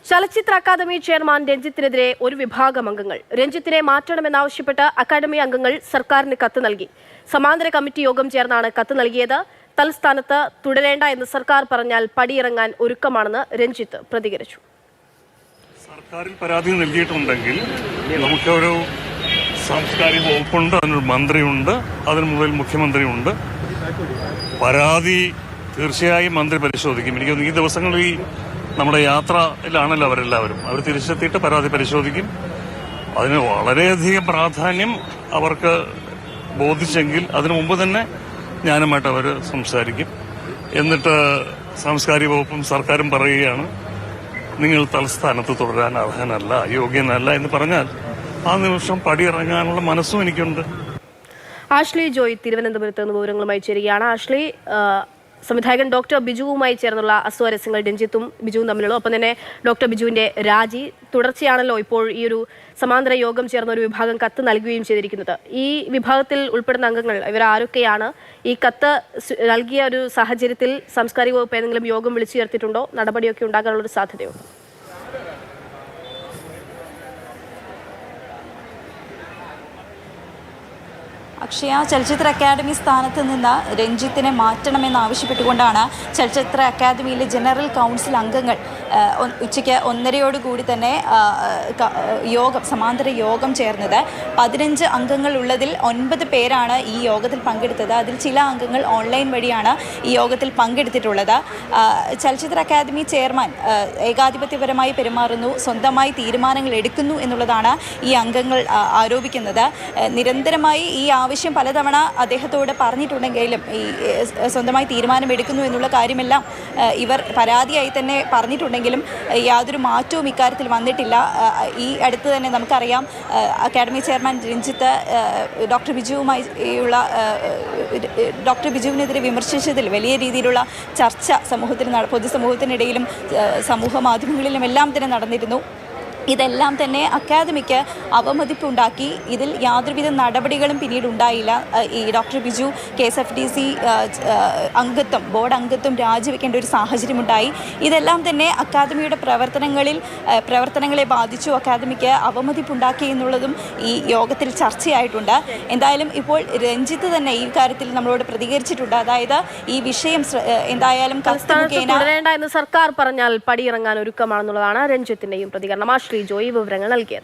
ചലച്ചിത്ര academy chairman രഞ്ജിത്തിനെതിരെ ഒരു വിഭാഗം അംഗങ്ങൾ രഞ്ജിത്തിനെ മാറ്റണമെന്നാവശ്യപ്പെട്ട് അക്കാദമി അംഗങ്ങൾ സർക്കാരിന് കത്ത് നൽകി. സമാന്തര കമ്മിറ്റി യോഗം ചേർന്നാണ് കത്ത് നൽകിയത്. തൽസ്ഥാനത്ത് തുടരേണ്ട എന്ന് സർക്കാർ പറഞ്ഞാൽ പടിയിറങ്ങാൻ ഒരുക്കമാണെന്ന് രഞ്ജിത്ത് പ്രതികരിച്ചു. സർക്കാരിൽ പരാതി നൽകിയിട്ടുണ്ടെങ്കിൽ നമുക്കൊരു സാംസ്കാരിക വകുപ്പുണ്ട്, അതിനൊരു മന്ത്രിയുണ്ട്, അതിന് മുതൽ മുഖ്യമന്ത്രിയുണ്ട്. പരാതി തീർച്ചയായും മന്ത്രി പരിശോധിക്കും. എനിക്ക് ഈ ദിവസങ്ങളിൽ നമ്മുടെ യാത്രയിലാണല്ലോ അവരെല്ലാവരും. അവർ തിരിച്ചെത്തിയിട്ട് പരാതി പരിശോധിക്കും. അതിന് വളരെയധികം പ്രാധാന്യം അവർക്ക് ബോധിച്ചെങ്കിൽ അതിനു മുമ്പ് തന്നെ ഞാനുമായിട്ട് അവർ സംസാരിക്കും. എന്നിട്ട് സാംസ്കാരിക വകുപ്പും സർക്കാരും പറയുകയാണ് നിങ്ങൾ തലസ്ഥാനത്ത് തുടരാൻ അർഹനല്ല, യോഗ്യനല്ല എന്ന് പറഞ്ഞാൽ ആ നിമിഷം പടിയിറങ്ങാനുള്ള മനസ്സും എനിക്കുണ്ട്. ആഷ്ലി ജോയ് തിരുവനന്തപുരത്ത് നിന്ന് വിവരങ്ങളുമായി ചേരുകയാണ്. ആഷ്ലി, സംവിധായകൻ ഡോക്ടർ ബിജുവുമായി ചേർന്നുള്ള അസ്വാരസ്യങ്ങൾ രഞ്ജിത്തും ബിജുവും തമ്മിലുള്ള, ഒപ്പം തന്നെ ഡോക്ടർ ബിജുവിന്റെ രാജി തുടർച്ചയാണല്ലോ ഇപ്പോൾ ഈ ഒരു സമാന്തര യോഗം ചേർന്ന ഒരു വിഭാഗം കത്ത് നൽകുകയും ചെയ്തിരിക്കുന്നത്. ഈ വിഭാഗത്തിൽ ഉൾപ്പെടുന്ന അംഗങ്ങൾ ഇവർ ആരൊക്കെയാണ്? ഈ കത്ത് നൽകിയ ഒരു സാഹചര്യത്തിൽ സാംസ്കാരിക വകുപ്പ് ഏതെങ്കിലും യോഗം വിളിച്ചു ചേർത്തിട്ടുണ്ടോ? നടപടിയൊക്കെ ഉണ്ടാകാനുള്ളൊരു സാധ്യതയോ? അക്ഷയ, ചലച്ചിത്ര അക്കാദമി സ്ഥാനത്ത് നിന്ന് രഞ്ജിത്തിനെ മാറ്റണമെന്നാവശ്യപ്പെട്ടുകൊണ്ടാണ് ചലച്ചിത്ര അക്കാദമിയിലെ ജനറൽ കൗൺസിൽ അംഗങ്ങൾ ഉച്ചയ്ക്ക് 1:30 തന്നെ സമാന്തര യോഗം ചേർന്നത്. 15 അംഗങ്ങൾ ഉള്ളതിൽ 9 പേരാണ് ഈ യോഗത്തിൽ പങ്കെടുത്തത്. അതിൽ ചില അംഗങ്ങൾ ഓൺലൈൻ വഴിയാണ് ഈ യോഗത്തിൽ പങ്കെടുത്തിട്ടുള്ളത്. ചലച്ചിത്ര അക്കാദമി ചെയർമാൻ ഏകാധിപത്യപരമായി പെരുമാറുന്നു, സ്വന്തമായി തീരുമാനങ്ങൾ എടുക്കുന്നു എന്നുള്ളതാണ് ഈ അംഗങ്ങൾ ആരോപിക്കുന്നത്. നിരന്തരമായി ഈ ആവശ്യം പലതവണ അദ്ദേഹത്തോട് പറഞ്ഞിട്ടുണ്ടെങ്കിലും ഈ സ്വന്തമായി തീരുമാനമെടുക്കുന്നു എന്നുള്ള കാര്യമെല്ലാം ഇവർ പരാതിയായി തന്നെ പറഞ്ഞിട്ടുണ്ടെങ്കിലും യാതൊരു മാറ്റവും ഇക്കാര്യത്തിൽ വന്നിട്ടില്ല. ഈ അടുത്ത് തന്നെ നമുക്കറിയാം, അക്കാദമി ചെയർമാൻ രഞ്ജിത്ത് ഡോക്ടർ ബിജുവിനെതിരെ വിമർശിച്ചതിൽ വലിയ രീതിയിലുള്ള ചർച്ച പൊതുസമൂഹത്തിനിടയിലും സമൂഹ മാധ്യമങ്ങളിലും എല്ലാം തന്നെ നടന്നിരുന്നു. ഇതെല്ലാം തന്നെ അക്കാദമിക്ക് അവമതിപ്പുണ്ടാക്കി. ഇതിൽ യാതൊരുവിധ നടപടികളും പിന്നീട് ഉണ്ടായില്ല. ഈ ഡോക്ടർ ബിജു KSFDC ബോർഡ് അംഗത്വം രാജിവെക്കേണ്ട ഒരു സാഹചര്യമുണ്ടായി. ഇതെല്ലാം തന്നെ അക്കാദമിയുടെ പ്രവർത്തനങ്ങളെ ബാധിച്ചു, അക്കാദമിക്ക് അവമതിപ്പുണ്ടാക്കി എന്നുള്ളതും ഈ യോഗത്തിൽ ചർച്ചയായിട്ടുണ്ട്. എന്തായാലും ഇപ്പോൾ രഞ്ജിത്ത് തന്നെ ഈ കാര്യത്തിൽ നമ്മളോട് പ്രതികരിച്ചിട്ടുണ്ട്. അതായത് ഈ വിഷയം എന്തായാലും തുടരേണ്ട എന്ന് സർക്കാർ പറഞ്ഞാൽ പടിയിറങ്ങാൻ ഒരുക്കമാണെന്നുള്ളതാണ് രഞ്ജിത്തിന്റെയും പ്രതികരണം. ആഷ്ലി ജോയ് വിവരങ്ങൾ നൽകിയത്.